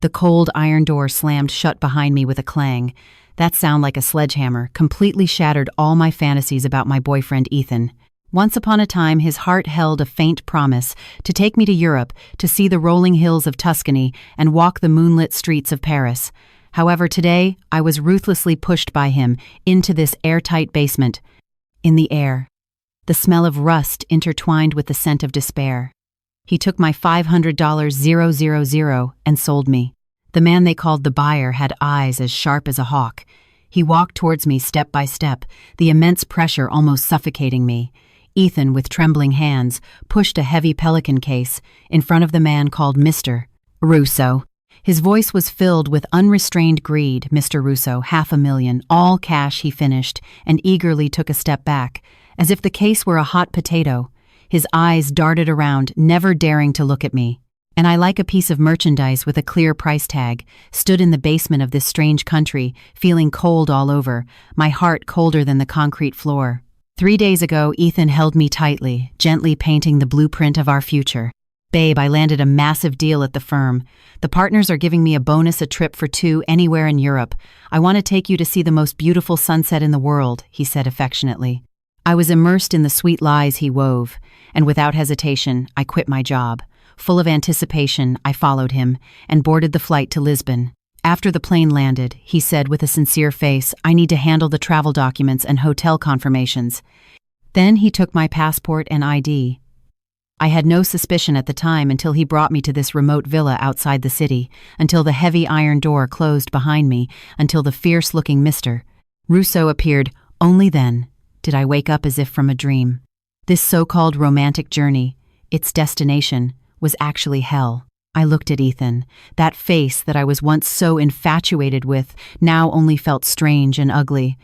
The cold iron door slammed shut behind me with a clang. That sound, like a sledgehammer, completely shattered all my fantasies about my boyfriend Ethan. Once upon a time, his heart held a faint promise to take me to Europe, to see the rolling hills of Tuscany and walk the moonlit streets of Paris. However, today, I was ruthlessly pushed by him into this airtight basement. In the air, the smell of rust intertwined with the scent of despair. He took my $500,000 and sold me. The man they called the buyer had eyes as sharp as a hawk. He walked towards me step by step, the immense pressure almost suffocating me. Ethan, with trembling hands, pushed a heavy pelican case in front of the man called Mr. Russo. His voice was filled with unrestrained greed. Mr. Russo, $500,000, all cash, he finished, and eagerly took a step back, as if the case were a hot potato. His eyes darted around, never daring to look at me. And I, like a piece of merchandise with a clear price tag, stood in the basement of this strange country, feeling cold all over, my heart colder than the concrete floor. 3 days ago, Ethan held me tightly, gently painting the blueprint of our future. "Babe, I landed a massive deal at the firm. The partners are giving me a bonus, a trip for 2 anywhere in Europe. I want to take you to see the most beautiful sunset in the world," he said affectionately. I was immersed in the sweet lies he wove, and without hesitation, I quit my job. Full of anticipation, I followed him and boarded the flight to Lisbon. After the plane landed, he said with a sincere face, "I need to handle the travel documents and hotel confirmations." Then he took my passport and ID. I had no suspicion at the time until he brought me to this remote villa outside the city, until the heavy iron door closed behind me, until the fierce-looking Mr. Russo appeared. Only then did I wake up as if from a dream. This so-called romantic journey, its destination, was actually hell. I looked at Ethan. That face that I was once so infatuated with now only felt strange and ugly.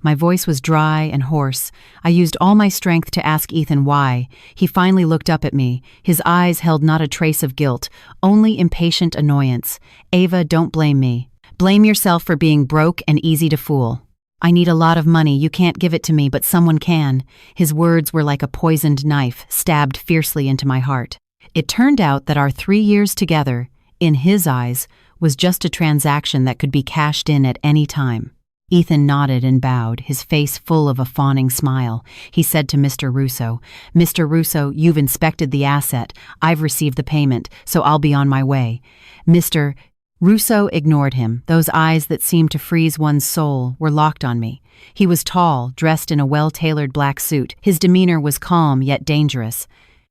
My voice was dry and hoarse. I used all my strength to ask Ethan why. He finally looked up at me. His eyes held not a trace of guilt, only impatient annoyance. "Ava, don't blame me. Blame yourself for being broke and easy to fool. I need a lot of money. You can't give it to me, but someone can." His words were like a poisoned knife, stabbed fiercely into my heart. It turned out that our 3 years together, in his eyes, was just a transaction that could be cashed in at any time. Ethan nodded and bowed, his face full of a fawning smile. He said to Mr. Russo, "Mr. Russo, you've inspected the asset. I've received the payment, so I'll be on my way." Mr. Russo ignored him. Those eyes that seemed to freeze one's soul were locked on me. He was tall, dressed in a well-tailored black suit. His demeanor was calm yet dangerous.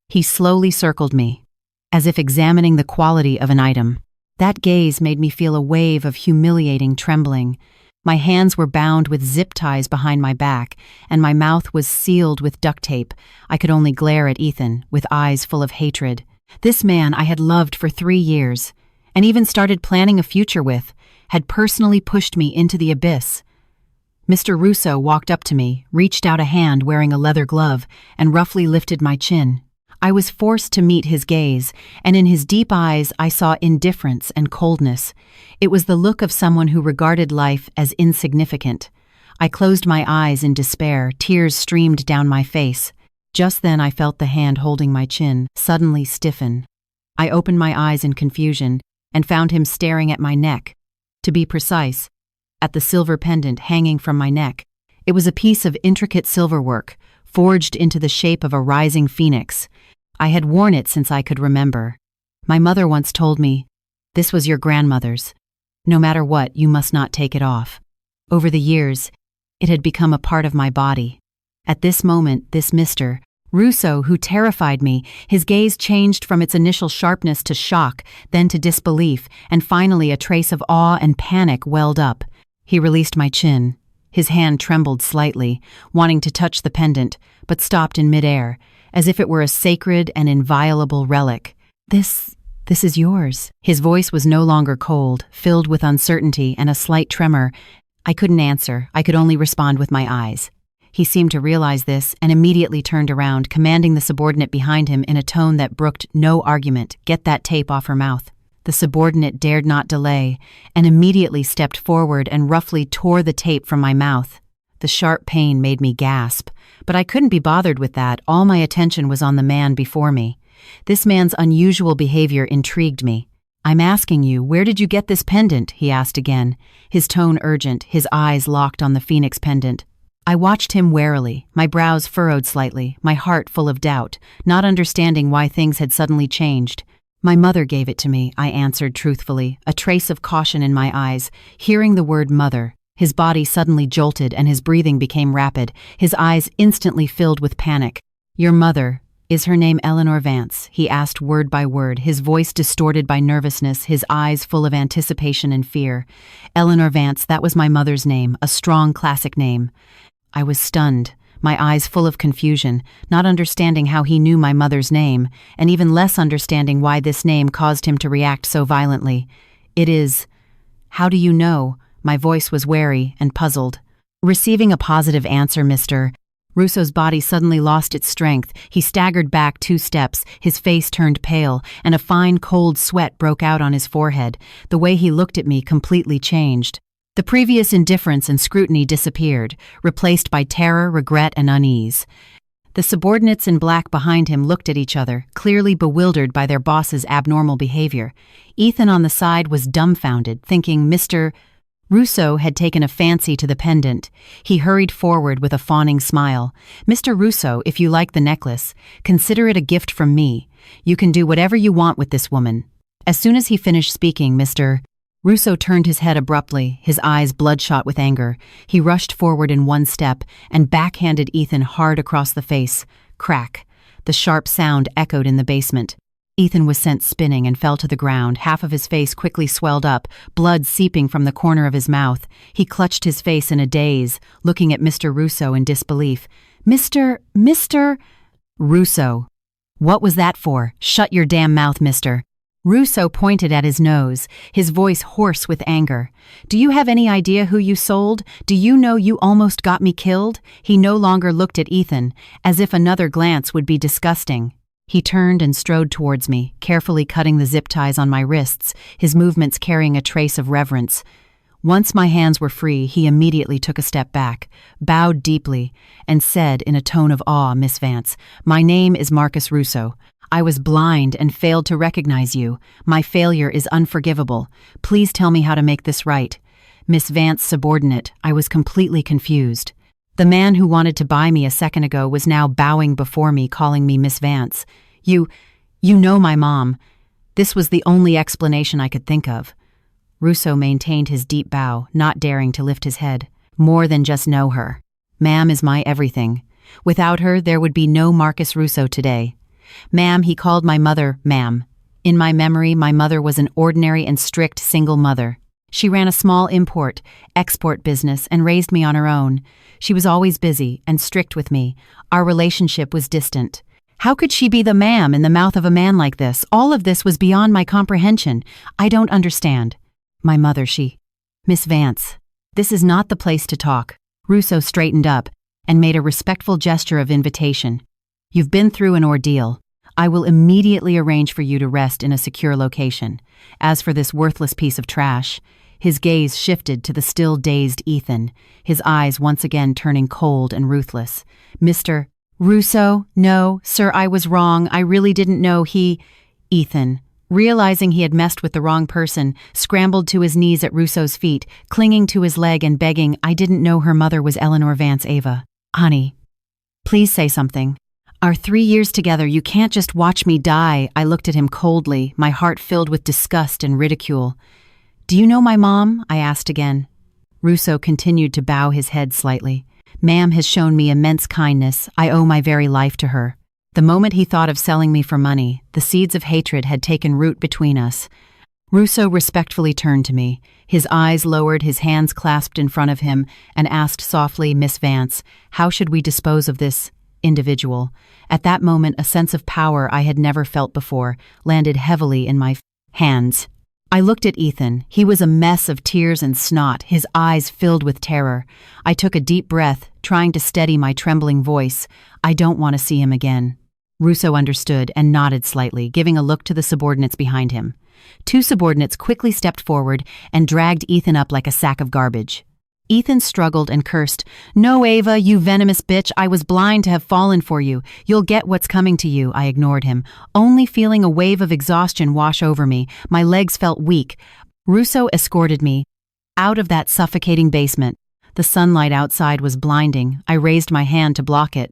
He slowly circled me, as if examining the quality of an item. That gaze made me feel a wave of humiliating trembling. My hands were bound with zip ties behind my back, and my mouth was sealed with duct tape. I could only glare at Ethan, with eyes full of hatred. This man I had loved for 3 years, and even started planning a future with, had personally pushed me into the abyss. Mr. Russo walked up to me, reached out a hand wearing a leather glove, and roughly lifted my chin. I was forced to meet his gaze, and in his deep eyes I saw indifference and coldness. It was the look of someone who regarded life as insignificant. I closed my eyes in despair, tears streamed down my face. Just then I felt the hand holding my chin suddenly stiffen. I opened my eyes in confusion and found him staring at my neck. To be precise, at the silver pendant hanging from my neck. It was a piece of intricate silverwork, forged into the shape of a rising phoenix. I had worn it since I could remember. My mother once told me, "This was your grandmother's. No matter what, you must not take it off." Over the years, it had become a part of my body. At this moment, this Mr. Russo, who terrified me, his gaze changed from its initial sharpness to shock, then to disbelief, and finally a trace of awe and panic welled up. He released my chin. His hand trembled slightly, wanting to touch the pendant, but stopped in midair, as if it were a sacred and inviolable relic. This is yours." His voice was no longer cold, filled with uncertainty and a slight tremor. I couldn't answer. I could only respond with my eyes. He seemed to realize this and immediately turned around, commanding the subordinate behind him in a tone that brooked no argument, "Get that tape off her mouth." The subordinate dared not delay, and immediately stepped forward and roughly tore the tape from my mouth. The sharp pain made me gasp, but I couldn't be bothered with that. All my attention was on the man before me. This man's unusual behavior intrigued me. "I'm asking you, where did you get this pendant?" he asked again, his tone urgent, his eyes locked on the phoenix pendant. I watched him warily, my brows furrowed slightly, my heart full of doubt, not understanding why things had suddenly changed. "My mother gave it to me," I answered truthfully, a trace of caution in my eyes. Hearing the word mother, his body suddenly jolted and his breathing became rapid, his eyes instantly filled with panic. "Your mother, is her name Eleanor Vance?" he asked word by word, his voice distorted by nervousness, his eyes full of anticipation and fear. "Eleanor Vance, that was my mother's name, a strong classic name." I was stunned, my eyes full of confusion, not understanding how he knew my mother's name, and even less understanding why this name caused him to react so violently. "It is." "How do you know?" My voice was wary and puzzled. Receiving a positive answer, Mr. Russo's body suddenly lost its strength. He staggered back 2 steps, his face turned pale, and a fine cold sweat broke out on his forehead. The way he looked at me completely changed. The previous indifference and scrutiny disappeared, replaced by terror, regret, and unease. The subordinates in black behind him looked at each other, clearly bewildered by their boss's abnormal behavior. Ethan on the side was dumbfounded, thinking Mr. Russo had taken a fancy to the pendant. He hurried forward with a fawning smile. "Mr. Russo, if you like the necklace, consider it a gift from me. You can do whatever you want with this woman." As soon as he finished speaking, Mr. Russo turned his head abruptly, his eyes bloodshot with anger. He rushed forward in 1 step and backhanded Ethan hard across the face. Crack. The sharp sound echoed in the basement. Ethan was sent spinning and fell to the ground. Half of his face quickly swelled up, blood seeping from the corner of his mouth. He clutched his face in a daze, looking at Mr. Russo in disbelief. Mr. Russo. What was that for? Shut your damn mouth, mister. Russo pointed at his nose, his voice hoarse with anger. "Do you have any idea who you sold? Do you know you almost got me killed?" He no longer looked at Ethan, as if another glance would be disgusting. He turned and strode towards me, carefully cutting the zip ties on my wrists, his movements carrying a trace of reverence. Once my hands were free, he immediately took a step back, bowed deeply, and said in a tone of awe, "Miss Vance, my name is Marcus Russo. I was blind and failed to recognize you. My failure is unforgivable. Please tell me how to make this right." Miss Vance, subordinate, I was completely confused. The man who wanted to buy me a second ago was now bowing before me, calling me Miss Vance. You know my mom." This was the only explanation I could think of. Russo maintained his deep bow, not daring to lift his head. "More than just know her. Ma'am is my everything. Without her, there would be no Marcus Russo today. Ma'am," he called my mother, ma'am. In my memory, my mother was an ordinary and strict single mother. She ran a small import-export business and raised me on her own. She was always busy and strict with me. Our relationship was distant. How could she be the ma'am in the mouth of a man like this? All of this was beyond my comprehension. I don't understand. My mother, Miss Vance, this is not the place to talk." Russo straightened up and made a respectful gesture of invitation. "You've been through an ordeal. I will immediately arrange for you to rest in a secure location. As for this worthless piece of trash," his gaze shifted to the still dazed Ethan, his eyes once again turning cold and ruthless. "Mr. Russo, no, sir, I was wrong. I really didn't know Ethan, realizing he had messed with the wrong person, scrambled to his knees at Russo's feet, clinging to his leg and begging, "I didn't know her mother was Eleanor Vance Ava. Honey, please say something. Our 3 years together, you can't just watch me die." I looked at him coldly, my heart filled with disgust and ridicule. "Do you know my mom?" I asked again. Russo continued to bow his head slightly. "Ma'am has shown me immense kindness. I owe my very life to her." The moment he thought of selling me for money, the seeds of hatred had taken root between us. Russo respectfully turned to me, his eyes lowered, his hands clasped in front of him, and asked softly, "Miss Vance, how should we dispose of this individual?" At that moment, a sense of power I had never felt before landed heavily in my hands. I looked at Ethan. He was a mess of tears and snot, his eyes filled with terror. I took a deep breath, trying to steady my trembling voice. "I don't want to see him again." Russo understood and nodded slightly, giving a look to the subordinates behind him. 2 subordinates quickly stepped forward and dragged Ethan up like a sack of garbage. Ethan struggled and cursed. "No, Ava, you venomous bitch, I was blind to have fallen for you. You'll get what's coming to you." I ignored him, only feeling a wave of exhaustion wash over me. My legs felt weak. Russo escorted me out of that suffocating basement. The sunlight outside was blinding. I raised my hand to block it.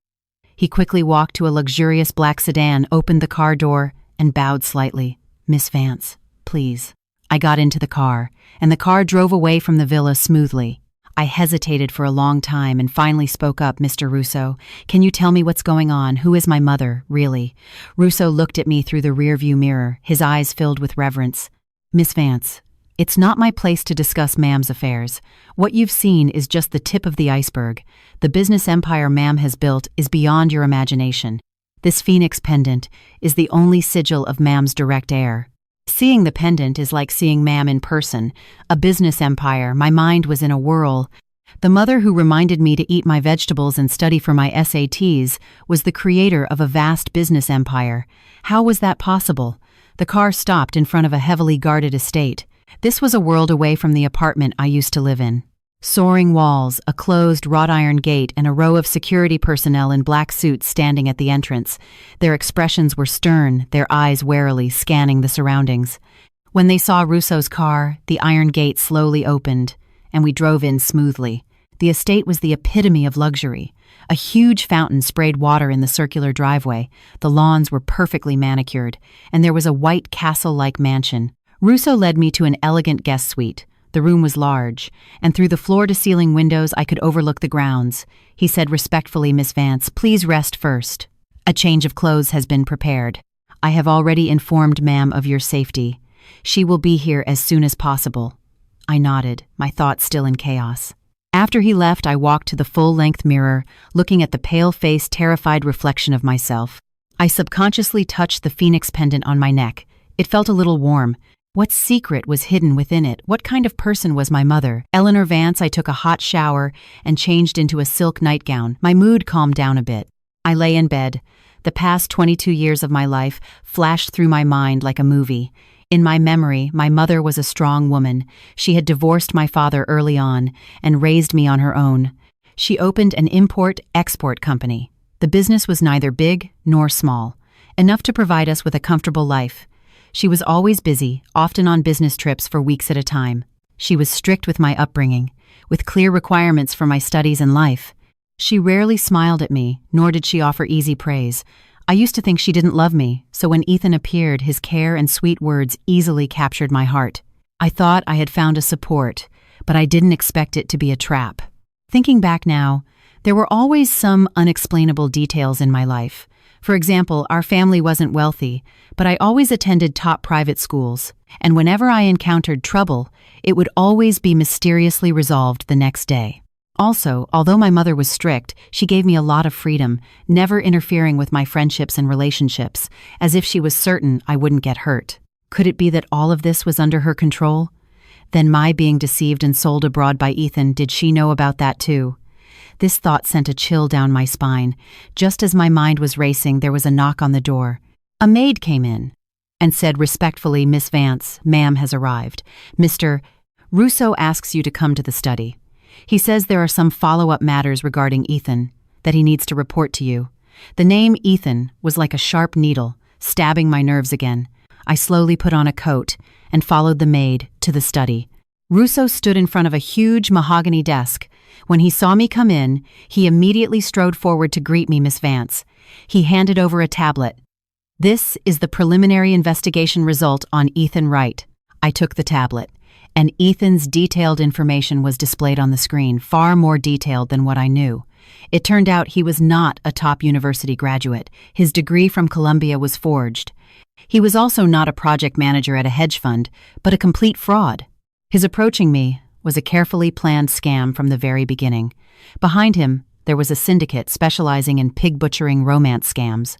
He quickly walked to a luxurious black sedan, opened the car door, and bowed slightly. "Miss Vance, please." I got into the car, and the car drove away from the villa smoothly. I hesitated for a long time and finally spoke up. "Mr. Russo, can you tell me what's going on? Who is my mother, really?" Russo looked at me through the rearview mirror, his eyes filled with reverence. "Miss Vance, it's not my place to discuss Ma'am's affairs. What you've seen is just the tip of the iceberg. The business empire Ma'am has built is beyond your imagination. This Phoenix pendant is the only sigil of Ma'am's direct heir. Seeing the pendant is like seeing Ma'am in person. A business empire." My mind was in a whirl. The mother who reminded me to eat my vegetables and study for my SATs was the creator of a vast business empire. How was that possible? The car stopped in front of a heavily guarded estate. This was a world away from the apartment I used to live in. Soaring walls, a closed wrought iron gate, and a row of security personnel in black suits standing at the entrance. Their expressions were stern, their eyes warily scanning the surroundings. When they saw Russo's car, the iron gate slowly opened, and we drove in smoothly. The estate was the epitome of luxury. A huge fountain sprayed water in the circular driveway. The lawns were perfectly manicured, and there was a white castle-like mansion. Russo led me to an elegant guest suite. The room was large, and through the floor-to-ceiling windows I could overlook the grounds. He said respectfully, "Miss Vance, please rest first. A change of clothes has been prepared. I have already informed Ma'am of your safety. She will be here as soon as possible." I nodded, my thoughts still in chaos. After he left, I walked to the full-length mirror, looking at the pale-faced, terrified reflection of myself. I subconsciously touched the Phoenix pendant on my neck. It felt a little warm. What secret was hidden within it? What kind of person was my mother? Eleanor Vance. I took a hot shower and changed into a silk nightgown. My mood calmed down a bit. I lay in bed. The past 22 years of my life flashed through my mind like a movie. In my memory, my mother was a strong woman. She had divorced my father early on and raised me on her own. She opened an import-export company. The business was neither big nor small, enough to provide us with a comfortable life. She was always busy, often on business trips for weeks at a time. She was strict with my upbringing, with clear requirements for my studies and life. She rarely smiled at me, nor did she offer easy praise. I used to think she didn't love me, so when Ethan appeared, his care and sweet words easily captured my heart. I thought I had found a support, but I didn't expect it to be a trap. Thinking back now, there were always some unexplainable details in my life. For example, our family wasn't wealthy, but I always attended top private schools, and whenever I encountered trouble, it would always be mysteriously resolved the next day. Also, although my mother was strict, she gave me a lot of freedom, never interfering with my friendships and relationships, as if she was certain I wouldn't get hurt. Could it be that all of this was under her control? Then my being deceived and sold abroad by Ethan, did she know about that too? This thought sent a chill down my spine. Just as my mind was racing, there was a knock on the door. A maid came in and said respectfully, "Miss Vance, Ma'am has arrived. Mr. Russo asks you to come to the study. He says there are some follow-up matters regarding Ethan that he needs to report to you." The name Ethan was like a sharp needle, stabbing my nerves again. I slowly put on a coat and followed the maid to the study. Russo stood in front of a huge mahogany desk. When he saw me come in, he immediately strode forward to greet me, "Miss Vance." He handed over a tablet. "This is the preliminary investigation result on Ethan Wright." I took the tablet, and Ethan's detailed information was displayed on the screen, far more detailed than what I knew. It turned out he was not a top university graduate. His degree from Columbia was forged. He was also not a project manager at a hedge fund, but a complete fraud. His approaching me was a carefully planned scam from the very beginning. Behind him, there was a syndicate specializing in pig-butchering romance scams.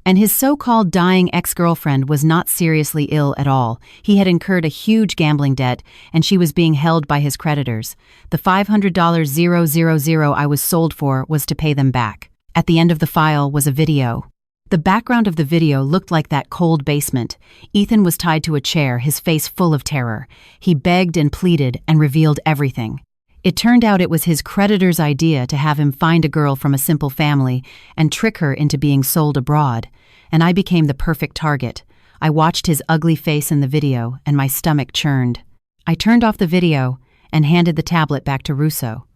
And his so-called dying ex-girlfriend was not seriously ill at all. He had incurred a huge gambling debt, and she was being held by his creditors. The $500,000 I was sold for was to pay them back. At the end of the file was a video. The background of the video looked like that cold basement. Ethan was tied to a chair, his face full of terror. He begged and pleaded and revealed everything. It turned out it was his creditor's idea to have him find a girl from a simple family and trick her into being sold abroad, and I became the perfect target. I watched his ugly face in the video, and my stomach churned. I turned off the video and handed the tablet back to Russo.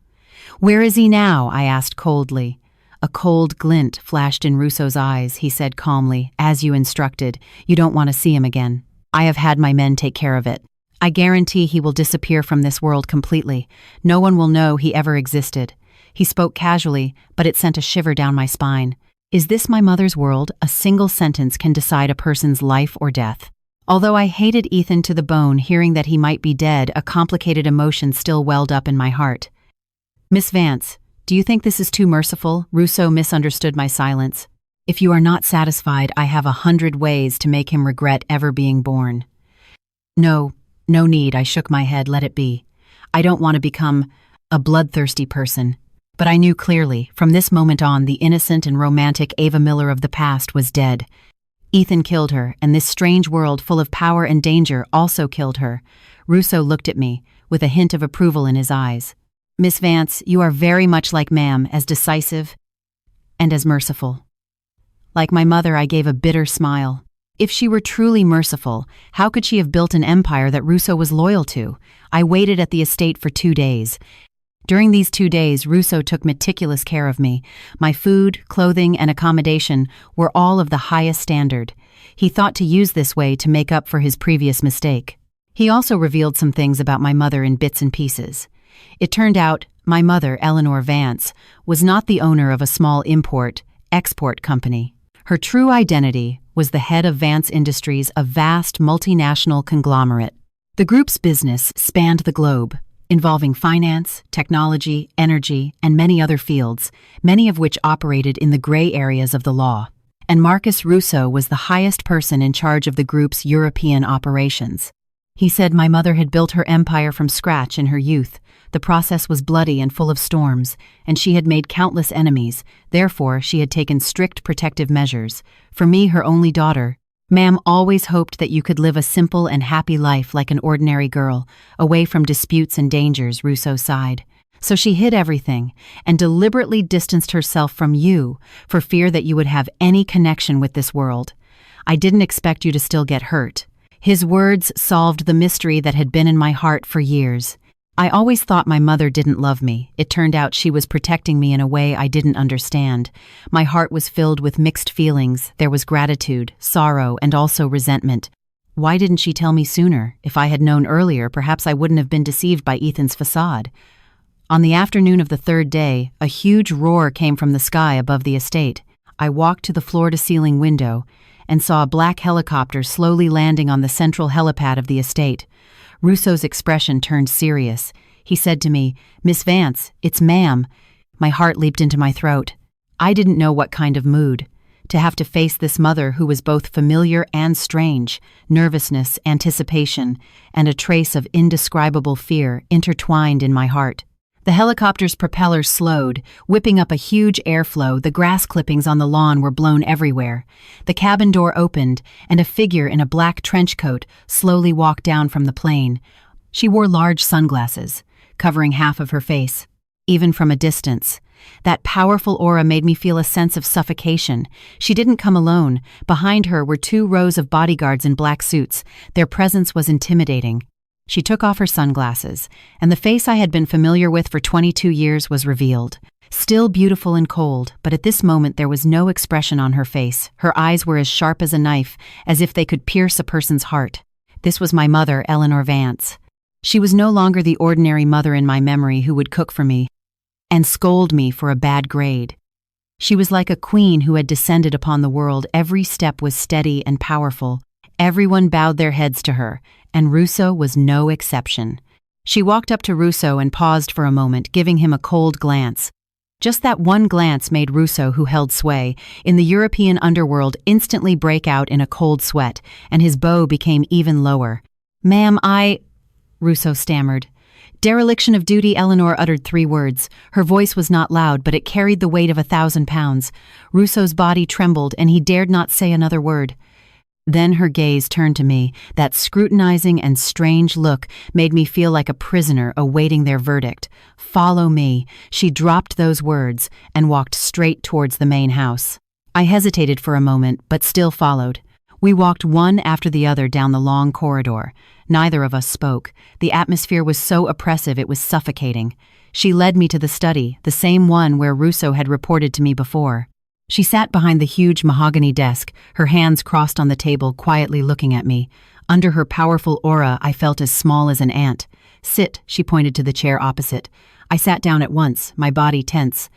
"Where is he now?" I asked coldly. A cold glint flashed in Russo's eyes. He said calmly, "As you instructed, you don't want to see him again. I have had my men take care of it. I guarantee he will disappear from this world completely. No one will know he ever existed." He spoke casually, but it sent a shiver down my spine. Is this my mother's world? A single sentence can decide a person's life or death. Although I hated Ethan to the bone, hearing that he might be dead, a complicated emotion still welled up in my heart. "Miss Vance, do you think this is too merciful?" Russo misunderstood my silence. "If you are not satisfied, I have 100 ways to make him regret ever being born." No need," I shook my head. "Let it be. I don't want to become a bloodthirsty person." But I knew clearly, from this moment on, the innocent and romantic Ava Miller of the past was dead. Ethan killed her, and this strange world full of power and danger also killed her. Russo looked at me, with a hint of approval in his eyes. "Miss Vance, you are very much like Ma'am, as decisive and as merciful." Like my mother, I gave a bitter smile. If she were truly merciful, how could she have built an empire that Russo was loyal to? I waited at the estate for 2 days. During these 2 days, Russo took meticulous care of me. My food, clothing, and accommodation were all of the highest standard. He thought to use this way to make up for his previous mistake. He also revealed some things about my mother in bits and pieces. It turned out my mother, Eleanor Vance, was not the owner of a small import-export company. Her true identity was the head of Vance Industries, a vast multinational conglomerate. The group's business spanned the globe, involving finance, technology, energy, and many other fields, many of which operated in the gray areas of the law. And Marcus Russo was the highest person in charge of the group's European operations. He said my mother had built her empire from scratch in her youth. The process was bloody and full of storms, and she had made countless enemies. Therefore, she had taken strict protective measures. For me, her only daughter, Ma'am always hoped that you could live a simple and happy life like an ordinary girl, away from disputes and dangers, Russo sighed. So she hid everything and deliberately distanced herself from you for fear that you would have any connection with this world. I didn't expect you to still get hurt. His words solved the mystery that had been in my heart for years. I always thought my mother didn't love me. It turned out she was protecting me in a way I didn't understand. My heart was filled with mixed feelings. There was gratitude, sorrow, and also resentment. Why didn't she tell me sooner? If I had known earlier, perhaps I wouldn't have been deceived by Ethan's facade. On the afternoon of the 3rd day, a huge roar came from the sky above the estate. I walked to the floor-to-ceiling window and saw a black helicopter slowly landing on the central helipad of the estate. Russo's expression turned serious. He said to me, "Miss Vance, it's Ma'am." My heart leaped into my throat. I didn't know what kind of mood. To have to face this mother who was both familiar and strange, nervousness, anticipation, and a trace of indescribable fear intertwined in my heart. The helicopter's propellers slowed, whipping up a huge airflow. The grass clippings on the lawn were blown everywhere. The cabin door opened, and a figure in a black trench coat slowly walked down from the plane. She wore large sunglasses, covering half of her face, even from a distance. That powerful aura made me feel a sense of suffocation. She didn't come alone. Behind her were 2 rows of bodyguards in black suits. Their presence was intimidating. She took off her sunglasses, and the face I had been familiar with for 22 years was revealed. Still beautiful and cold, but at this moment there was no expression on her face. Her eyes were as sharp as a knife, as if they could pierce a person's heart. This was my mother, Eleanor Vance. She was no longer the ordinary mother in my memory who would cook for me and scold me for a bad grade. She was like a queen who had descended upon the world. Every step was steady and powerful. Everyone bowed their heads to her, and Russo was no exception. She walked up to Russo and paused for a moment, giving him a cold glance. Just that one glance made Russo, who held sway in the European underworld, instantly break out in a cold sweat, and his bow became even lower. "Ma'am, Russo stammered. "Dereliction of duty," Eleanor uttered 3 words. Her voice was not loud, but it carried the weight of 1,000 pounds. Russo's body trembled, and he dared not say another word. Then her gaze turned to me. That scrutinizing and strange look made me feel like a prisoner awaiting their verdict. "Follow me." She dropped those words and walked straight towards the main house. I hesitated for a moment, but still followed. We walked one after the other down the long corridor. Neither of us spoke. The atmosphere was so oppressive it was suffocating. She led me to the study, the same one where Russo had reported to me before. She sat behind the huge mahogany desk, her hands crossed on the table, quietly looking at me. Under her powerful aura, I felt as small as an ant. "Sit," she pointed to the chair opposite. I sat down at once, my body tense.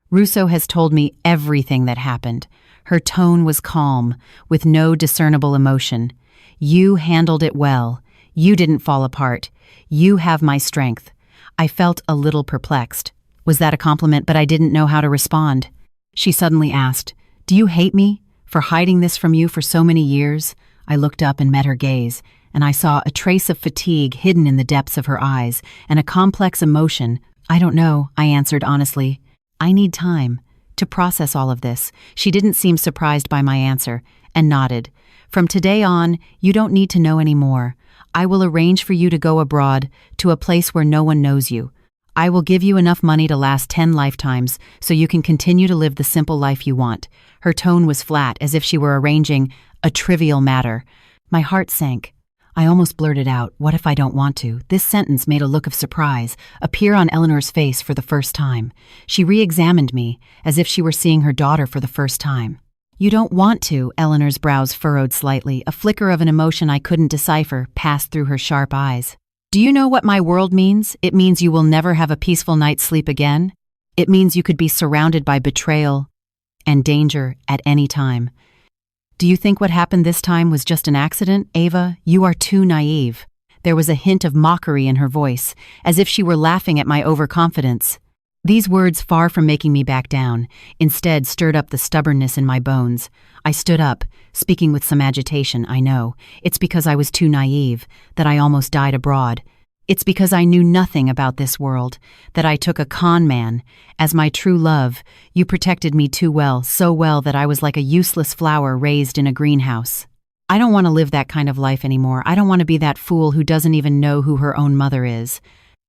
"Russo has told me everything that happened." Her tone was calm, with no discernible emotion. "You handled it well. You didn't fall apart. You have my strength." I felt a little perplexed. Was that a compliment? But I didn't know how to respond. She suddenly asked, "Do you hate me for hiding this from you for so many years?" I looked up and met her gaze, and I saw a trace of fatigue hidden in the depths of her eyes, and a complex emotion. "I don't know," I answered honestly. "I need time to process all of this." She didn't seem surprised by my answer, and nodded. "From today on, you don't need to know any more. I will arrange for you to go abroad, to a place where no one knows you. I will give you enough money to last 10 lifetimes so you can continue to live the simple life you want." Her tone was flat, as if she were arranging a trivial matter. My heart sank. I almost blurted out, "What if I don't want to?" This sentence made a look of surprise appear on Eleanor's face for the first time. She re-examined me, as if she were seeing her daughter for the first time. "You don't want to?" Eleanor's brows furrowed slightly. A flicker of an emotion I couldn't decipher passed through her sharp eyes. "Do you know what my world means? It means you will never have a peaceful night's sleep again. It means you could be surrounded by betrayal and danger at any time. Do you think what happened this time was just an accident, Ava? You are too naive." There was a hint of mockery in her voice, as if she were laughing at my overconfidence. These words, far from making me back down, instead stirred up the stubbornness in my bones. I stood up, speaking with some agitation. "I know. It's because I was too naive, that I almost died abroad. It's because I knew nothing about this world, that I took a con man. As my true love, you protected me too well, so well that I was like a useless flower raised in a greenhouse. I don't want to live that kind of life anymore. I don't want to be that fool who doesn't even know who her own mother is."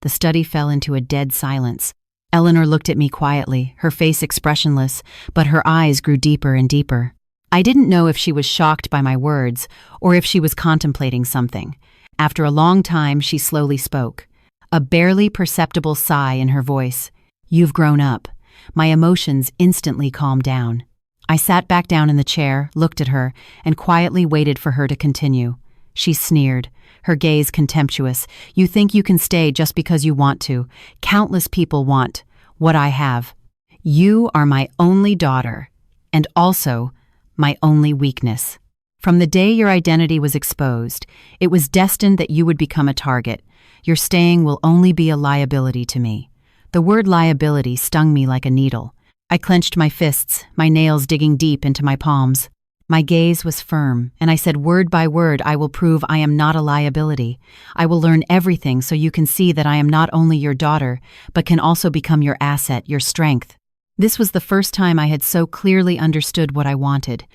The study fell into a dead silence. Eleanor looked at me quietly, her face expressionless, but her eyes grew deeper and deeper. I didn't know if she was shocked by my words or if she was contemplating something. After a long time, she slowly spoke, a barely perceptible sigh in her voice. "You've grown up." My emotions instantly calmed down. I sat back down in the chair, looked at her, and quietly waited for her to continue. She sneered, her gaze contemptuous. "You think you can stay just because you want to. Countless people want what I have. You are my only daughter, and also my only weakness. From the day your identity was exposed, it was destined that you would become a target. Your staying will only be a liability to me." The word liability stung me like a needle. I clenched my fists, my nails digging deep into my palms. My gaze was firm, and I said word by word, "I will prove I am not a liability. I will learn everything so you can see that I am not only your daughter, but can also become your asset, your strength." This was the first time I had so clearly understood what I wanted.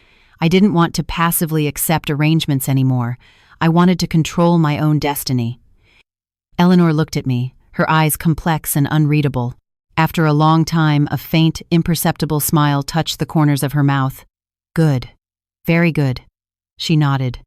I didn't want to passively accept arrangements anymore. I wanted to control my own destiny. Eleanor looked at me, her eyes complex and unreadable. After a long time, a faint, imperceptible smile touched the corners of her mouth. "Good. Very good." She nodded.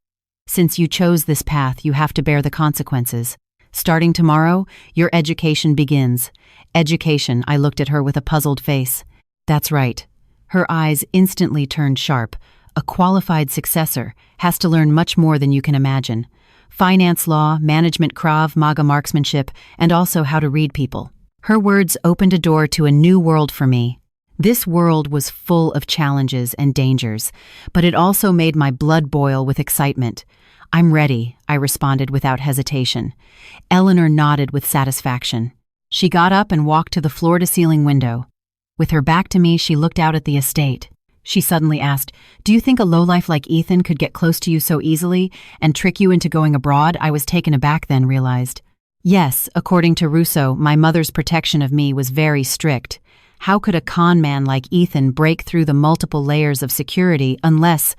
"Since you chose this path, you have to bear the consequences. Starting tomorrow, your education begins." "Education," I looked at her with a puzzled face. "That's right." Her eyes instantly turned sharp. "A qualified successor has to learn much more than you can imagine. Finance law, management, Krav Maga marksmanship, and also how to read people." Her words opened a door to a new world for me. This world was full of challenges and dangers, but it also made my blood boil with excitement. "I'm ready," I responded without hesitation. Eleanor nodded with satisfaction. She got up and walked to the floor-to-ceiling window. With her back to me, she looked out at the estate. She suddenly asked, "Do you think a lowlife like Ethan could get close to you so easily and trick you into going abroad?" I was taken aback then, realized. Yes, according to Russo, my mother's protection of me was very strict. How could a con man like Ethan break through the multiple layers of security unless...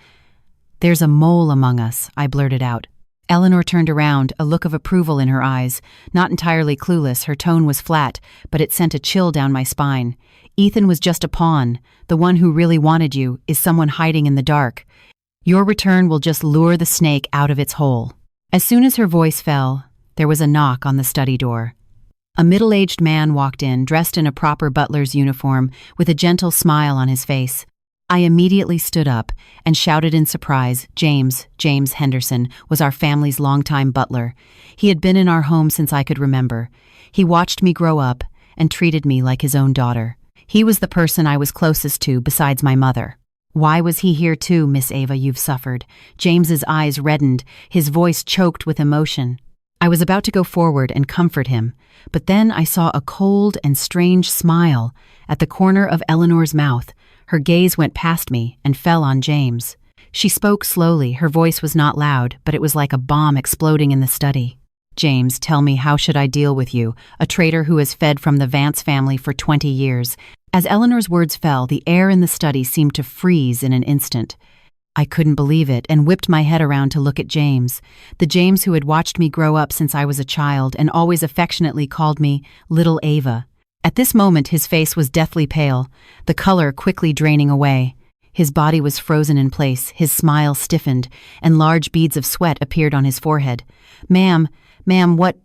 "There's a mole among us," I blurted out. Eleanor turned around, a look of approval in her eyes. Not entirely clueless, her tone was flat, but it sent a chill down my spine. "Ethan was just a pawn. The one who really wanted you is someone hiding in the dark. Your return will just lure the snake out of its hole." As soon as her voice fell, there was a knock on the study door. A middle-aged man walked in, dressed in a proper butler's uniform, with a gentle smile on his face. I immediately stood up and shouted in surprise. James Henderson, was our family's longtime butler. He had been in our home since I could remember. He watched me grow up and treated me like his own daughter. He was the person I was closest to besides my mother. "Why was he here too, Miss Ava? You've suffered." James's eyes reddened, his voice choked with emotion. I was about to go forward and comfort him, but then I saw a cold and strange smile at the corner of Eleanor's mouth. Her gaze went past me and fell on James. She spoke slowly, her voice was not loud, but it was like a bomb exploding in the study. "James, tell me, how should I deal with you, a traitor who has fed from the Vance family for 20 years? As Eleanor's words fell, the air in the study seemed to freeze in an instant. I couldn't believe it and whipped my head around to look at James, the James who had watched me grow up since I was a child and always affectionately called me Little Ava. At this moment, his face was deathly pale, the color quickly draining away. His body was frozen in place, his smile stiffened, and large beads of sweat appeared on his forehead. Ma'am, what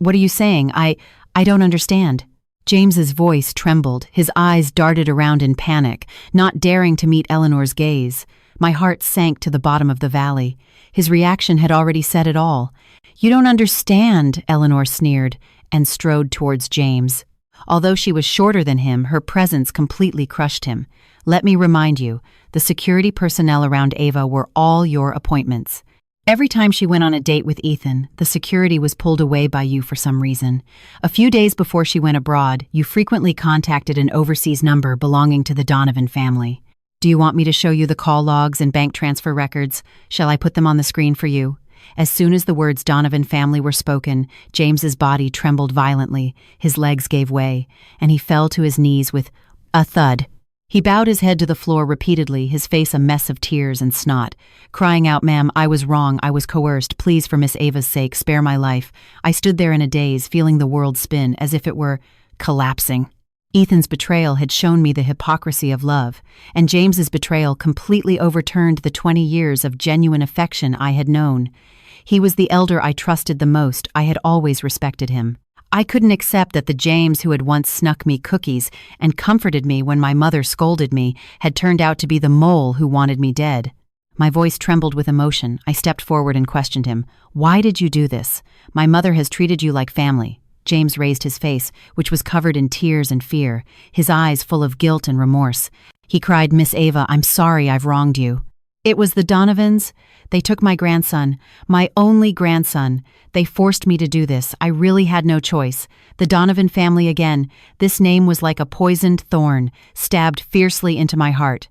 are you saying? I don't understand." James's voice trembled, his eyes darted around in panic, not daring to meet Eleanor's gaze. My heart sank to the bottom of the valley. His reaction had already said it all. "You don't understand," Eleanor sneered, and strode towards James. Although she was shorter than him, her presence completely crushed him. "Let me remind you, the security personnel around Ava were all your appointments. Every time she went on a date with Ethan, the security was pulled away by you for some reason. A few days before she went abroad, you frequently contacted an overseas number belonging to the Donovan family. Do you want me to show you the call logs and bank transfer records? Shall I put them on the screen for you?" As soon as the words Donovan family were spoken, James's body trembled violently, his legs gave way, and he fell to his knees with a thud. He bowed his head to the floor repeatedly, his face a mess of tears and snot, crying out, "Ma'am, I was wrong, I was coerced. Please, for Miss Ava's sake, spare my life." I stood there in a daze, feeling the world spin as if it were collapsing. Ethan's betrayal had shown me the hypocrisy of love, and James's betrayal completely overturned the 20 years of genuine affection I had known. He was the elder I trusted the most. I had always respected him. I couldn't accept that the James who had once snuck me cookies and comforted me when my mother scolded me had turned out to be the mole who wanted me dead. My voice trembled with emotion. I stepped forward and questioned him. "Why did you do this? My mother has treated you like family." James raised his face, which was covered in tears and fear, his eyes full of guilt and remorse. He cried, "Miss Ava, I'm sorry I've wronged you. It was the Donovans. They took my grandson, my only grandson. They forced me to do this. I really had no choice. The Donovan family again. This name was like a poisoned thorn, stabbed fiercely into my heart."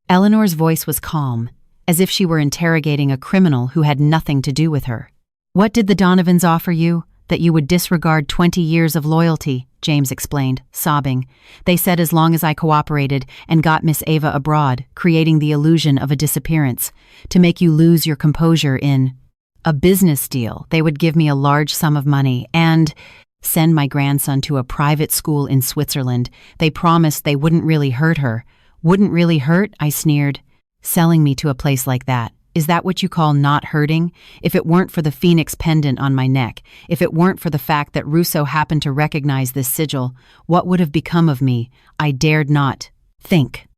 Eleanor's voice was calm, as if she were interrogating a criminal who had nothing to do with her. "What did the Donovans offer you? That you would disregard 20 years of loyalty," James explained, sobbing. "They said as long as I cooperated and got Miss Ava abroad, creating the illusion of a disappearance, to make you lose your composure in a business deal, they would give me a large sum of money and send my grandson to a private school in Switzerland. They promised they wouldn't really hurt her." "Wouldn't really hurt?" I sneered. "Selling me to a place like that. Is that what you call not hurting? If it weren't for the phoenix pendant on my neck, if it weren't for the fact that Russo happened to recognize this sigil, what would have become of me? I dared not think."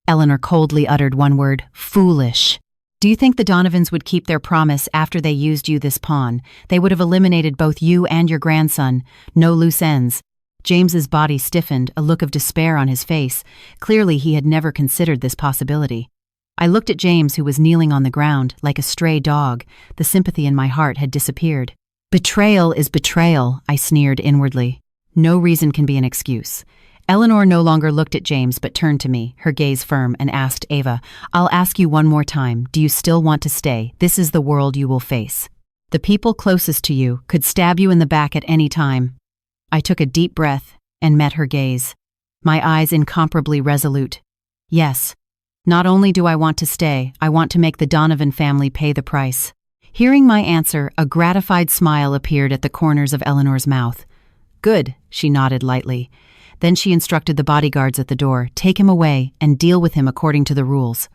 Eleanor coldly uttered one word, "Foolish." "Do you think the Donovans would keep their promise after they used you this pawn? They would have eliminated both you and your grandson. No loose ends." James's body stiffened, a look of despair on his face. Clearly he had never considered this possibility. I looked at James, who was kneeling on the ground, like a stray dog. The sympathy in my heart had disappeared. "Betrayal is betrayal," I sneered inwardly. "No reason can be an excuse." Eleanor no longer looked at James but turned to me, her gaze firm, and asked, "Ava, I'll ask you one more time. Do you still want to stay? This is the world you will face. The people closest to you could stab you in the back at any time." I took a deep breath and met her gaze, my eyes incomparably resolute. "Yes. Not only do I want to stay, I want to make the Donovan family pay the price." Hearing my answer, a gratified smile appeared at the corners of Eleanor's mouth. "Good," she nodded lightly. Then she instructed the bodyguards at the door, "Take him away and deal with him according to the rules.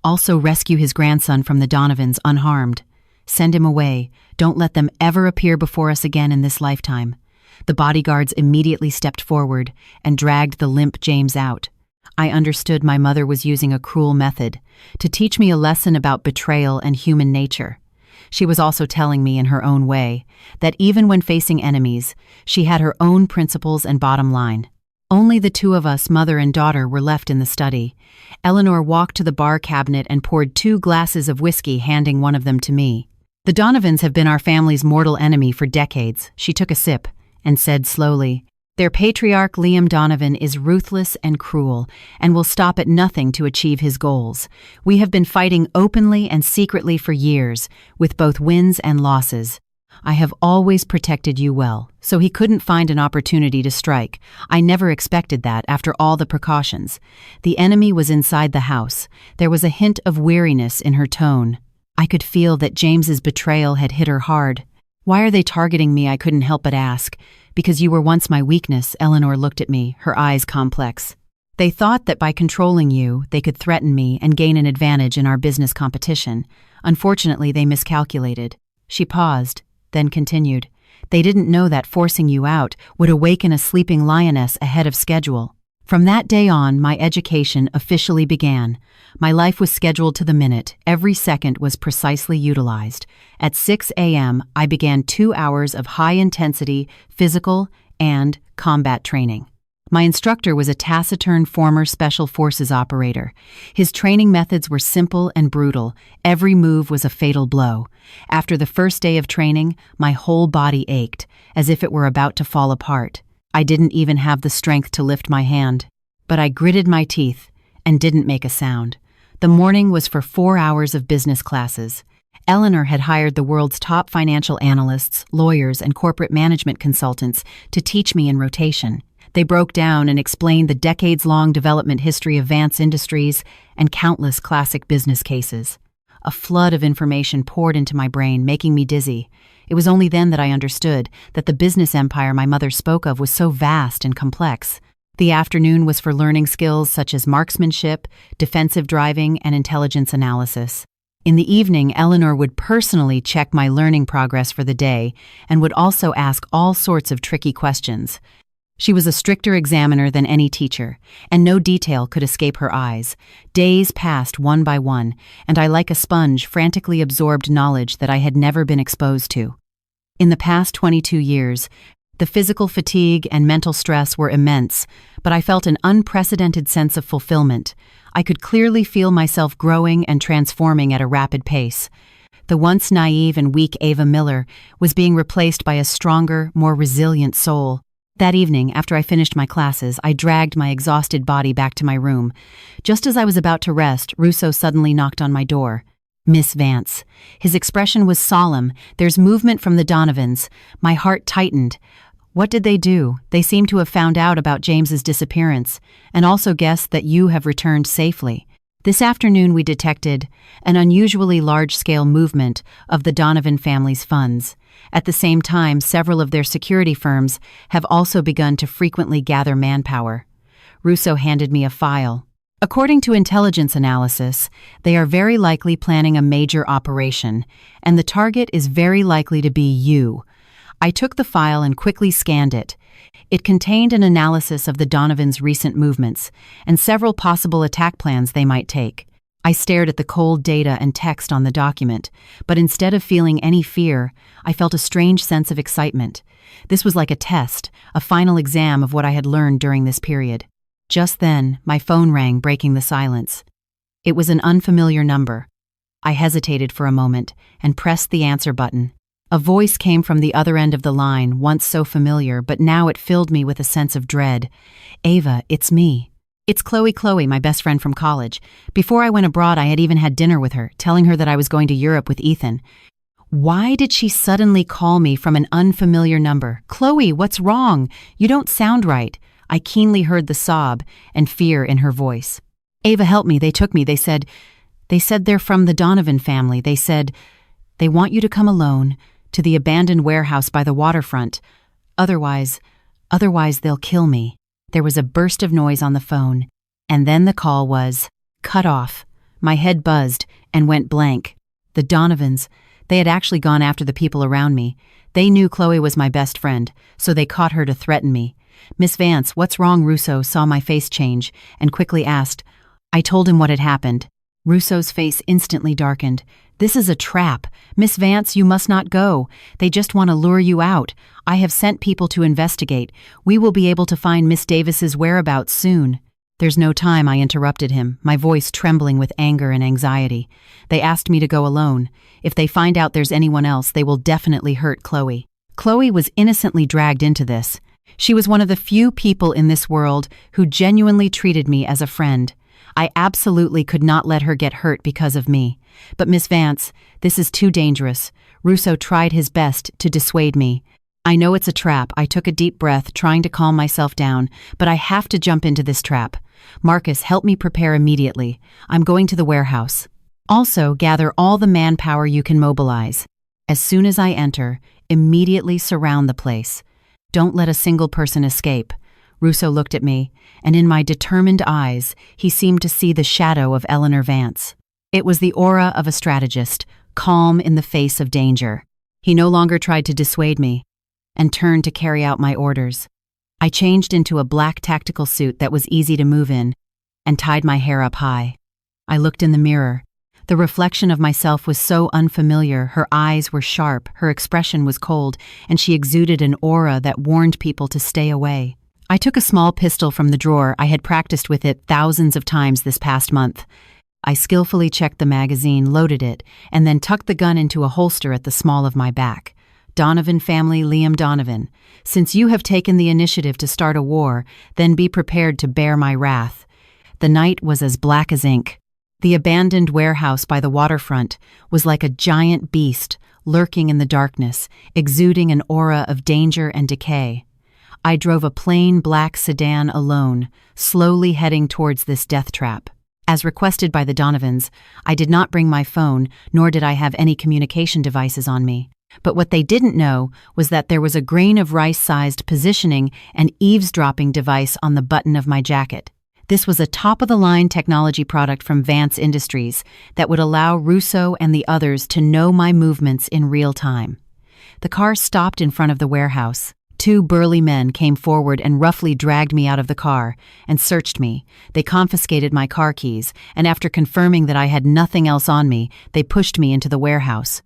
Also rescue his grandson from the Donovans unharmed. Send him away. Don't let them ever appear before us again in this lifetime." The bodyguards immediately stepped forward and dragged the limp James out. I understood my mother was using a cruel method to teach me a lesson about betrayal and human nature. She was also telling me in her own way that even when facing enemies, she had her own principles and bottom line. Only the two of us, mother and daughter, were left in the study. Eleanor walked to the bar cabinet and poured 2 glasses of whiskey, handing one of them to me. "The Donovans have been our family's mortal enemy for decades." She took a sip and said slowly, "Their patriarch, Liam Donovan, is ruthless and cruel and will stop at nothing to achieve his goals. We have been fighting openly and secretly for years, with both wins and losses. I have always protected you well, so he couldn't find an opportunity to strike. I never expected that after all the precautions." The enemy was inside the house. There was a hint of weariness in her tone. I could feel that James's betrayal had hit her hard. "Why are they targeting me?" I couldn't help but ask. "Because you were once my weakness," Eleanor looked at me, her eyes complex. "They thought that by controlling you, they could threaten me and gain an advantage in our business competition. Unfortunately, they miscalculated." She paused, then continued, "They didn't know that forcing you out would awaken a sleeping lioness ahead of schedule." From that day on, my education officially began. My life was scheduled to the minute. Every second was precisely utilized. At 6 a.m., I began 2 hours of high-intensity physical and combat training. My instructor was a taciturn former Special Forces operator. His training methods were simple and brutal. Every move was a fatal blow. After the first day of training, my whole body ached, as if it were about to fall apart. I didn't even have the strength to lift my hand. But I gritted my teeth and didn't make a sound. The morning was for 4 hours of business classes. Eleanor had hired the world's top financial analysts, lawyers, and corporate management consultants to teach me in rotation. They broke down and explained the decades-long development history of Vance Industries and countless classic business cases. A flood of information poured into my brain, making me dizzy. It was only then that I understood that the business empire my mother spoke of was so vast and complex. The afternoon was for learning skills such as marksmanship, defensive driving, and intelligence analysis. In the evening, Eleanor would personally check my learning progress for the day and would also ask all sorts of tricky questions. She was a stricter examiner than any teacher, and no detail could escape her eyes. Days passed one by one, and I, like a sponge, frantically absorbed knowledge that I had never been exposed to. In the past 22 years, the physical fatigue and mental stress were immense, but I felt an unprecedented sense of fulfillment. I could clearly feel myself growing and transforming at a rapid pace. The once naive and weak Ava Miller was being replaced by a stronger, more resilient soul. That evening, after I finished my classes, I dragged my exhausted body back to my room. Just as I was about to rest, Russo suddenly knocked on my door. "Miss Vance." His expression was solemn. "There's movement from the Donovans." My heart tightened. "What did they do?" "They seem to have found out about James's disappearance, and also guessed that you have returned safely. This afternoon we detected an unusually large-scale movement of the Donovan family's funds. At the same time, several of their security firms have also begun to frequently gather manpower." Russo handed me a file. "According to intelligence analysis, they are very likely planning a major operation, and the target is very likely to be you." I took the file and quickly scanned it. It contained an analysis of the Donovans' recent movements and several possible attack plans they might take. I stared at the cold data and text on the document, but instead of feeling any fear, I felt a strange sense of excitement. This was like a test, a final exam of what I had learned during this period. Just then, my phone rang, breaking the silence. It was an unfamiliar number. I hesitated for a moment and pressed the answer button. A voice came from the other end of the line, once so familiar, but now it filled me with a sense of dread. "Ava, it's me." "It's Chloe, my best friend from college. Before I went abroad, I had even had dinner with her, telling her that I was going to Europe with Ethan." Why did she suddenly call me from an unfamiliar number? "Chloe, what's wrong? You don't sound right." I keenly heard the sob and fear in her voice. Ava, help me, they took me, they said they're from the Donovan family, they said, they want you to come alone to the abandoned warehouse by the waterfront. Otherwise they'll kill me. There was a burst of noise on the phone, and then the call was cut off. My head buzzed and went blank. The Donovans, they had actually gone after the people around me. They knew Chloe was my best friend, so they caught her to threaten me. Miss Vance, what's wrong? Russo saw my face change and quickly asked. I told him what had happened. Russo's face instantly darkened. This is a trap. Miss Vance, you must not go. They just want to lure you out. I have sent people to investigate. We will be able to find Miss Davis's whereabouts soon. There's no time, I interrupted him, my voice trembling with anger and anxiety. They asked me to go alone. If they find out there's anyone else, they will definitely hurt Chloe. Chloe was innocently dragged into this. She was one of the few people in this world who genuinely treated me as a friend. I absolutely could not let her get hurt because of me. But Miss Vance, this is too dangerous. Russo tried his best to dissuade me. I know it's a trap. I took a deep breath, trying to calm myself down, but I have to jump into this trap. Marcus, help me prepare immediately. I'm going to the warehouse. Also, gather all the manpower you can mobilize. As soon as I enter, immediately surround the place. Don't let a single person escape. Russo looked at me, and in my determined eyes, he seemed to see the shadow of Eleanor Vance. It was the aura of a strategist, calm in the face of danger. He no longer tried to dissuade me, and turned to carry out my orders. I changed into a black tactical suit that was easy to move in, and tied my hair up high. I looked in the mirror. The reflection of myself was so unfamiliar. Her eyes were sharp, her expression was cold, and she exuded an aura that warned people to stay away. I took a small pistol from the drawer. I had practiced with it thousands of times this past month. I skillfully checked the magazine, loaded it, and then tucked the gun into a holster at the small of my back. Donovan family, Liam Donovan, since you have taken the initiative to start a war, then be prepared to bear my wrath. The night was as black as ink. The abandoned warehouse by the waterfront was like a giant beast lurking in the darkness, exuding an aura of danger and decay. I drove a plain black sedan alone, slowly heading towards this death trap. As requested by the Donovans, I did not bring my phone, nor did I have any communication devices on me. But what they didn't know was that there was a grain of rice-sized positioning and eavesdropping device on the button of my jacket. This was a top-of-the-line technology product from Vance Industries that would allow Russo and the others to know my movements in real time. The car stopped in front of the warehouse. 2 burly men came forward and roughly dragged me out of the car and searched me. They confiscated my car keys, and after confirming that I had nothing else on me, they pushed me into the warehouse.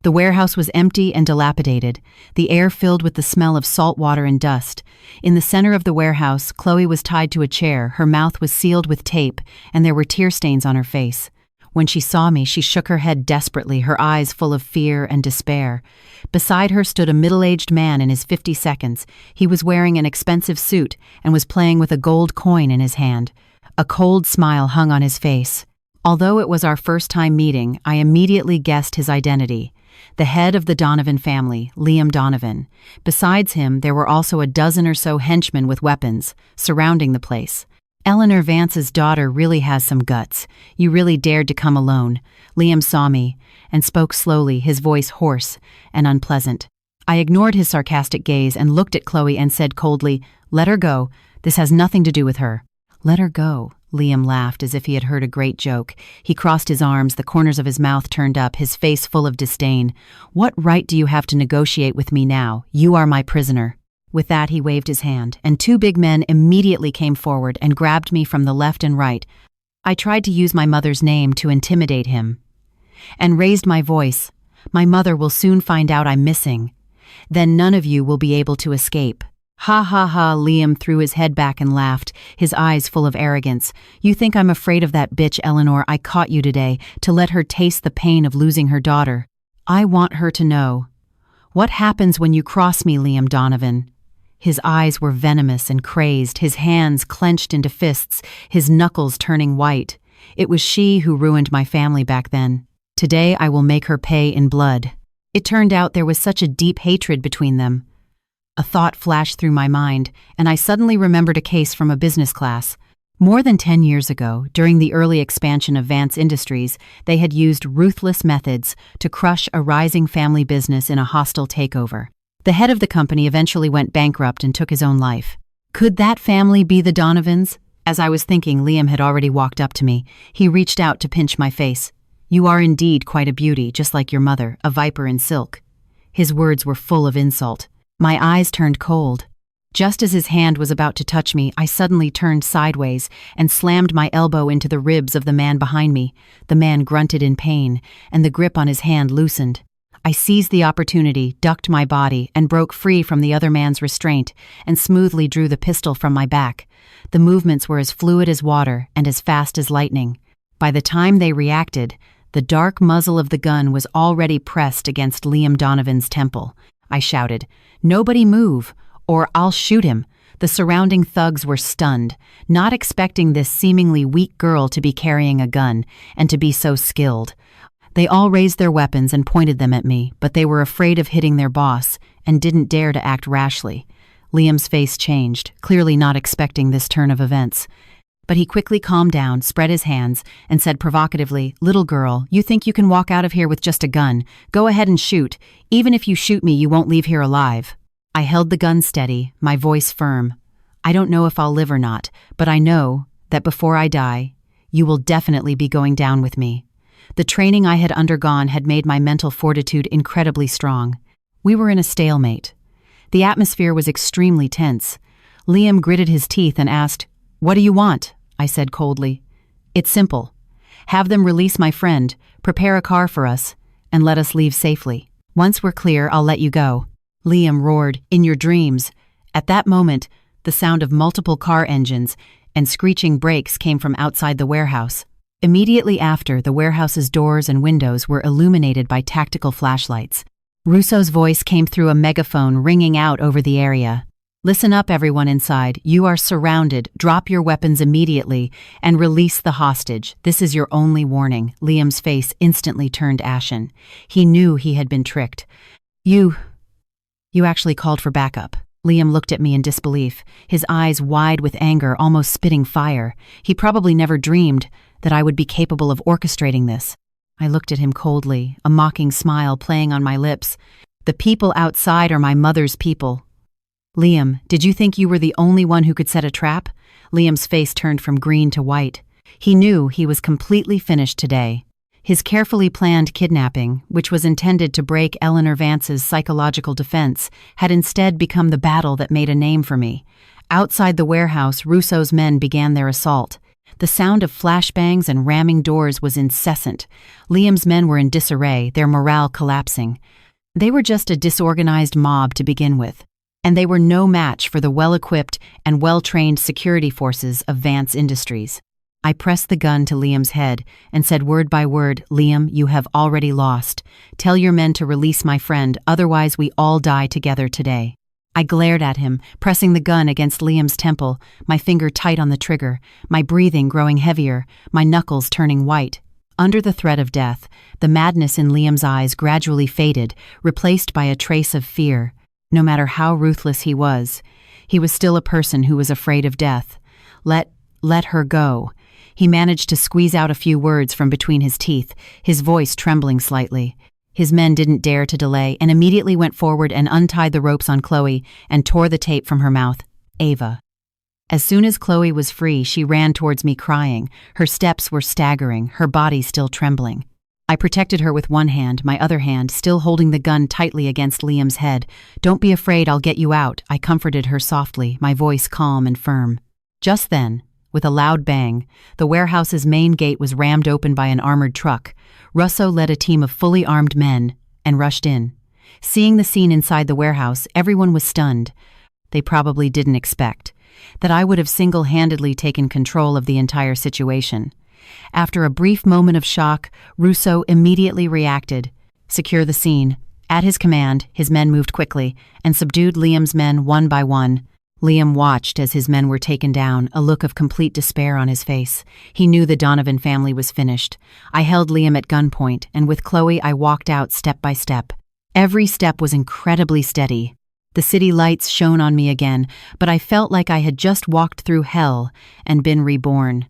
The warehouse was empty and dilapidated, the air filled with the smell of salt water and dust. In the center of the warehouse, Chloe was tied to a chair, her mouth was sealed with tape, and there were tear stains on her face. When she saw me, she shook her head desperately, her eyes full of fear and despair. Beside her stood a middle-aged man in his 52nd. He was wearing an expensive suit and was playing with a gold coin in his hand. A cold smile hung on his face. Although it was our first time meeting, I immediately guessed his identity. The head of the Donovan family, Liam Donovan. Besides him, there were also a dozen or so henchmen with weapons, surrounding the place. Eleanor Vance's daughter really has some guts. You really dared to come alone. Liam saw me and spoke slowly, his voice hoarse and unpleasant. I ignored his sarcastic gaze and looked at Chloe and said coldly, "Let her go. This has nothing to do with her." "Let her go." Liam laughed as if he had heard a great joke. He crossed his arms, the corners of his mouth turned up, his face full of disdain. "What right do you have to negotiate with me now? You are my prisoner." With that, he waved his hand, and 2 big men immediately came forward and grabbed me from the left and right. I tried to use my mother's name to intimidate him, and raised my voice. "My mother will soon find out I'm missing. Then none of you will be able to escape." "Ha ha ha," Liam threw his head back and laughed, his eyes full of arrogance. "You think I'm afraid of that bitch Eleanor I caught you today, to let her taste the pain of losing her daughter? I want her to know. What happens when you cross me, Liam Donovan?" His eyes were venomous and crazed, his hands clenched into fists, his knuckles turning white. It was she who ruined my family back then. Today I will make her pay in blood. It turned out there was such a deep hatred between them. A thought flashed through my mind, and I suddenly remembered a case from a business class. More than 10 years ago, during the early expansion of Vance Industries, they had used ruthless methods to crush a rising family business in a hostile takeover. The head of the company eventually went bankrupt and took his own life. Could that family be the Donovans? As I was thinking, Liam had already walked up to me. He reached out to pinch my face. "You are indeed quite a beauty, just like your mother, a viper in silk." His words were full of insult. My eyes turned cold. Just as his hand was about to touch me, I suddenly turned sideways and slammed my elbow into the ribs of the man behind me. The man grunted in pain, and the grip on his hand loosened. I seized the opportunity, ducked my body, and broke free from the other man's restraint, and smoothly drew the pistol from my back. The movements were as fluid as water and as fast as lightning. By the time they reacted, the dark muzzle of the gun was already pressed against Liam Donovan's temple. I shouted, "Nobody move, or I'll shoot him." The surrounding thugs were stunned, not expecting this seemingly weak girl to be carrying a gun and to be so skilled. They all raised their weapons and pointed them at me, but they were afraid of hitting their boss and didn't dare to act rashly. Liam's face changed, clearly not expecting this turn of events. But he quickly calmed down, spread his hands, and said provocatively, "Little girl, you think you can walk out of here with just a gun? Go ahead and shoot. Even if you shoot me, you won't leave here alive." I held the gun steady, my voice firm. "I don't know if I'll live or not, but I know that before I die, you will definitely be going down with me." The training I had undergone had made my mental fortitude incredibly strong. We were in a stalemate. The atmosphere was extremely tense. Liam gritted his teeth and asked, "What do you want?" I said coldly. "It's simple. Have them release my friend, prepare a car for us, and let us leave safely. Once we're clear, I'll let you go." Liam roared, "In your dreams." At that moment, the sound of multiple car engines and screeching brakes came from outside the warehouse. Immediately after, the warehouse's doors and windows were illuminated by tactical flashlights. Russo's voice came through a megaphone ringing out over the area. "Listen up, everyone inside. You are surrounded. Drop your weapons immediately and release the hostage. This is your only warning." Liam's face instantly turned ashen. He knew he had been tricked. You actually called for backup." Liam looked at me in disbelief, his eyes wide with anger, almost spitting fire. He probably never dreamed that I would be capable of orchestrating this. I looked at him coldly, a mocking smile playing on my lips. "The people outside are my mother's people." "Liam, did you think you were the only one who could set a trap?" Liam's face turned from green to white. He knew he was completely finished today. His carefully planned kidnapping, which was intended to break Eleanor Vance's psychological defense, had instead become the battle that made a name for me. Outside the warehouse, Russo's men began their assault. The sound of flashbangs and ramming doors was incessant. Liam's men were in disarray, their morale collapsing. They were just a disorganized mob to begin with, and they were no match for the well-equipped and well-trained security forces of Vance Industries. I pressed the gun to Liam's head and said word by word, "Liam, you have already lost. Tell your men to release my friend, otherwise we all die together today." I glared at him, pressing the gun against Liam's temple, my finger tight on the trigger, my breathing growing heavier, my knuckles turning white. Under the threat of death, the madness in Liam's eyes gradually faded, replaced by a trace of fear. No matter how ruthless he was still a person who was afraid of death. Let her go. He managed to squeeze out a few words from between his teeth, his voice trembling slightly. His men didn't dare to delay and immediately went forward and untied the ropes on Chloe and tore the tape from her mouth. "Ava." As soon as Chloe was free, she ran towards me crying. Her steps were staggering, her body still trembling. I protected her with one hand, my other hand still holding the gun tightly against Liam's head. "Don't be afraid, I'll get you out," I comforted her softly, my voice calm and firm. Just then, with a loud bang, the warehouse's main gate was rammed open by an armored truck. Russo led a team of fully armed men and rushed in. Seeing the scene inside the warehouse, everyone was stunned. They probably didn't expect that I would have single-handedly taken control of the entire situation. After a brief moment of shock, Russo immediately reacted. "Secure the scene." At his command, his men moved quickly and subdued Liam's men one by one. Liam watched as his men were taken down, a look of complete despair on his face. He knew the Donovan family was finished. I held Liam at gunpoint, and with Chloe I walked out step by step. Every step was incredibly steady. The city lights shone on me again, but I felt like I had just walked through hell and been reborn.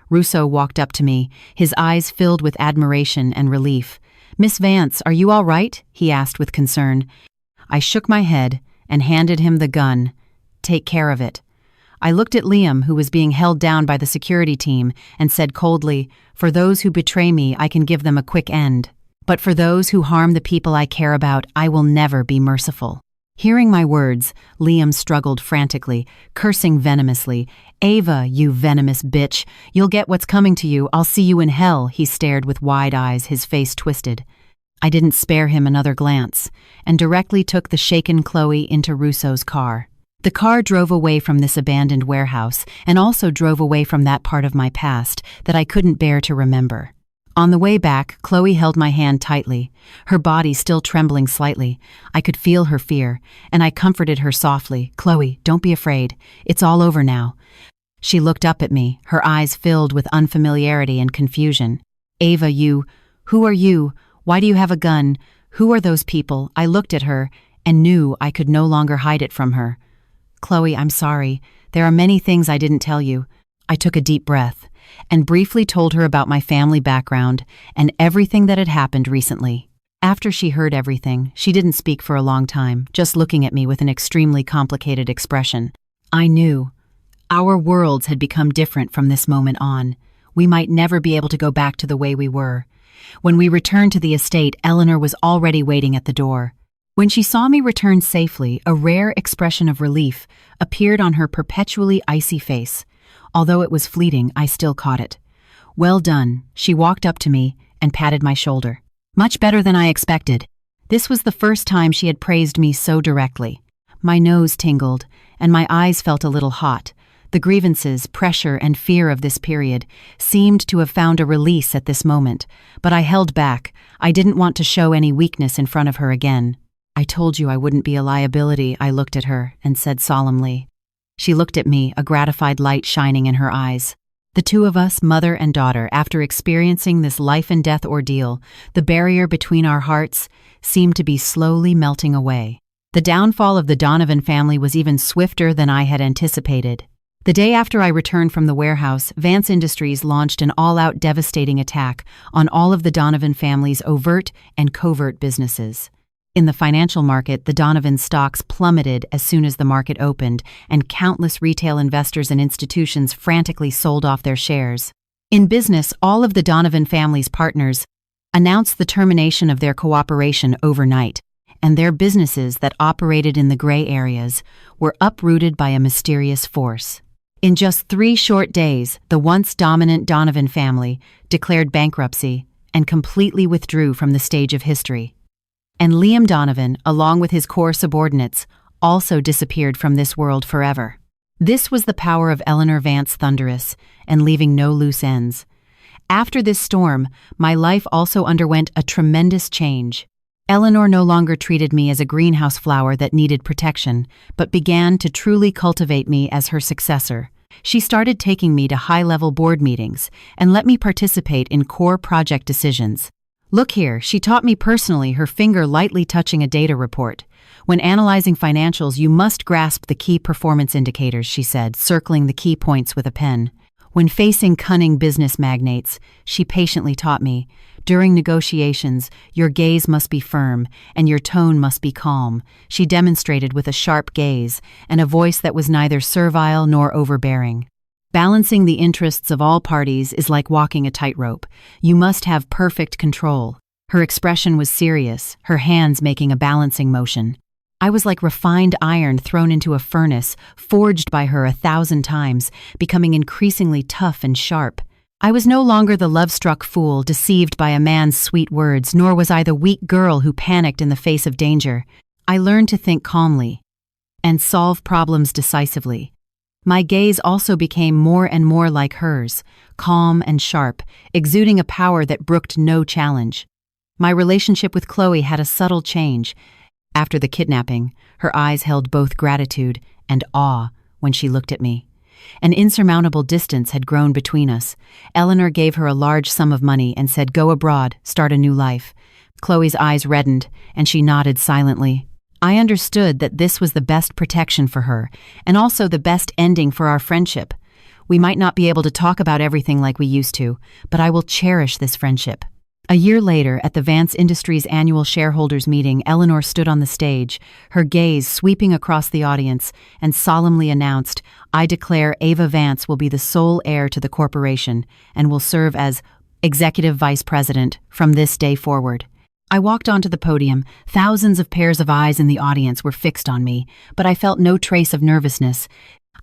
Rousseau walked up to me, his eyes filled with admiration and relief. "Miss Vance, are you all right?" he asked with concern. I shook my head and handed him the gun. "Take care of it." I looked at Liam, who was being held down by the security team, and said coldly, "For those who betray me, I can give them a quick end. But for those who harm the people I care about, I will never be merciful." Hearing my words, Liam struggled frantically, cursing venomously. "Ava, you venomous bitch! You'll get what's coming to you. I'll see you in hell," he stared with wide eyes, his face twisted. I didn't spare him another glance, and directly took the shaken Chloe into Rousseau's car. The car drove away from this abandoned warehouse, and also drove away from that part of my past that I couldn't bear to remember. On the way back, Chloe held my hand tightly, her body still trembling slightly. I could feel her fear, and I comforted her softly. "Chloe, don't be afraid. It's all over now." She looked up at me, her eyes filled with unfamiliarity and confusion. "Ava, who are you? Why do you have a gun? Who are those people?" I looked at her and knew I could no longer hide it from her. "Chloe, I'm sorry. There are many things I didn't tell you." I took a deep breath and briefly told her about my family background and everything that had happened recently. After she heard everything, she didn't speak for a long time, just looking at me with an extremely complicated expression. I knew. Our worlds had become different from this moment on. We might never be able to go back to the way we were. When we returned to the estate, Eleanor was already waiting at the door. When she saw me return safely, a rare expression of relief appeared on her perpetually icy face. Although it was fleeting, I still caught it. "Well done," she walked up to me and patted my shoulder. "Much better than I expected." This was the first time she had praised me so directly. My nose tingled, and my eyes felt a little hot. The grievances, pressure, and fear of this period seemed to have found a release at this moment, but I held back. I didn't want to show any weakness in front of her again. "I told you I wouldn't be a liability," I looked at her and said solemnly. She looked at me, a gratified light shining in her eyes. The two of us, mother and daughter, after experiencing this life-and-death ordeal, the barrier between our hearts seemed to be slowly melting away. The downfall of the Donovan family was even swifter than I had anticipated. The day after I returned from the warehouse, Vance Industries launched an all-out devastating attack on all of the Donovan family's overt and covert businesses. In the financial market, the Donovan stocks plummeted as soon as the market opened, and countless retail investors and institutions frantically sold off their shares. In business, all of the Donovan family's partners announced the termination of their cooperation overnight, and their businesses that operated in the gray areas were uprooted by a mysterious force. In just 3 short days, the once dominant Donovan family declared bankruptcy and completely withdrew from the stage of history. And Liam Donovan, along with his core subordinates, also disappeared from this world forever. This was the power of Eleanor Vance Thunderous, and leaving no loose ends. After this storm, my life also underwent a tremendous change. Eleanor no longer treated me as a greenhouse flower that needed protection, but began to truly cultivate me as her successor. She started taking me to high-level board meetings and let me participate in core project decisions. "Look here," she taught me personally, her finger lightly touching a data report. "When analyzing financials, you must grasp the key performance indicators," she said, circling the key points with a pen. When facing cunning business magnates, she patiently taught me, "During negotiations, your gaze must be firm and your tone must be calm." She demonstrated with a sharp gaze and a voice that was neither servile nor overbearing. Balancing the interests of all parties is like walking a tightrope. You must have perfect control. Her expression was serious, her hands making a balancing motion. I was like refined iron thrown into a furnace, forged by her 1,000 times, becoming increasingly tough and sharp. I was no longer the love-struck fool deceived by a man's sweet words, nor was I the weak girl who panicked in the face of danger. I learned to think calmly and solve problems decisively. My gaze also became more and more like hers, calm and sharp, exuding a power that brooked no challenge. My relationship with Chloe had a subtle change. After the kidnapping, her eyes held both gratitude and awe when she looked at me. An insurmountable distance had grown between us. Eleanor gave her a large sum of money and said, "Go abroad, start a new life." Chloe's eyes reddened, and she nodded silently. I understood that this was the best protection for her, and also the best ending for our friendship. We might not be able to talk about everything like we used to, but I will cherish this friendship. A year later, at the Vance Industries annual shareholders meeting, Eleanor stood on the stage, her gaze sweeping across the audience, and solemnly announced, "I declare Ava Vance will be the sole heir to the corporation and will serve as Executive Vice President from this day forward." I walked onto the podium. Thousands of pairs of eyes in the audience were fixed on me, but I felt no trace of nervousness.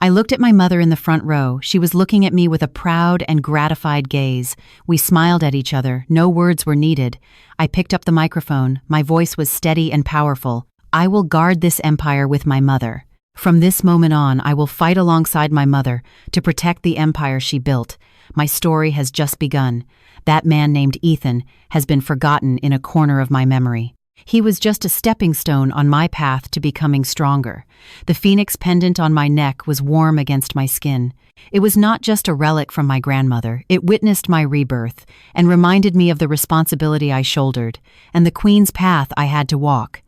I looked at my mother in the front row. She was looking at me with a proud and gratified gaze. We smiled at each other. No words were needed. I picked up the microphone. My voice was steady and powerful. "I will guard this empire with my mother. From this moment on, I will fight alongside my mother to protect the empire she built. My story has just begun. That man named Ethan has been forgotten in a corner of my memory. He was just a stepping stone on my path to becoming stronger. The phoenix pendant on my neck was warm against my skin. It was not just a relic from my grandmother. It witnessed my rebirth and reminded me of the responsibility I shouldered and the queen's path I had to walk.